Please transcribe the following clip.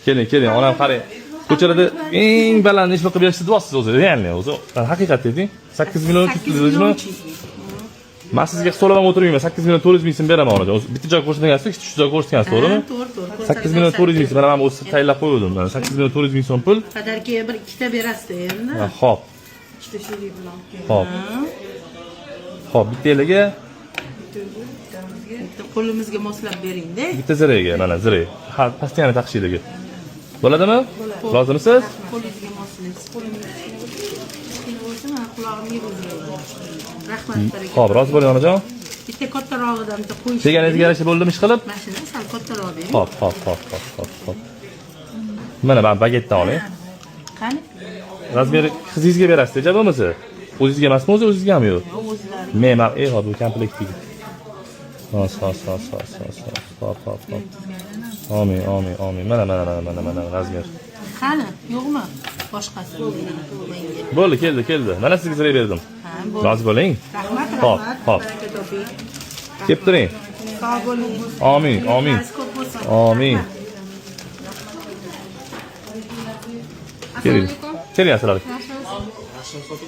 Keling, onam qarang. Ko'chada eng baland ish qilib berishni deyapsiz o'zi, realni o'zi. Haqiqat deding. 8 million 300 ming. Men sizga hisoblab o'tirmayman. 8 million 400 ming so'm beraman ona. Bitta joy ko'rsatgansiz, ikkinchi joy ko'rsatgansiz, to'g'rimi? To'g'ri. 8 million 400 ming so'm. Mana men o'zim tayinlab qo'ydim. 8 million 400 ming so'm pul. Qadarki bir ikkita berasiz endi. Xo'p. Ikkita sherik bilan. Xo'p. Xo'p, bittalarga qo'limizga moslab bering-da. bitta ziraga, mana zirak. Ha, pastiyani taqishiliga. Bo'ladimi? Rozimisiz? Qo'lingizga moslaysiz. Qo'lingizga bo'lsa, men qulog'imga uzayman. Rahmat baraka. Xo'p, rozi bo'ling onajon. Bitta kattarog'idan bitta qo'yish. Deganingizga yarasha bo'ldimi ish qilib? Mashina sal kattaroq bering. Xo'p. Mana men bagetdan oling. Qani? Razmer qizingizga berasiz, ja bo'lmasa? O'zingizga emasmi, o'zingizgami yo'q? O'zlari. Men hop, bu komplektiga. Xo'p. Amin. Mana razmer. Qani? Yo'qmi? Boshqasi. Bo'ldi, keldi. Mana sizga zirak berdim. Ha, bo'ldi. Rozi bo'ling. Rahmat. Xo'p. Baraka toping. Kelib turing. Sog' bo'ling. Amin. Ko'p bo'lsin. Amin. Keling. Assalomu alaykum.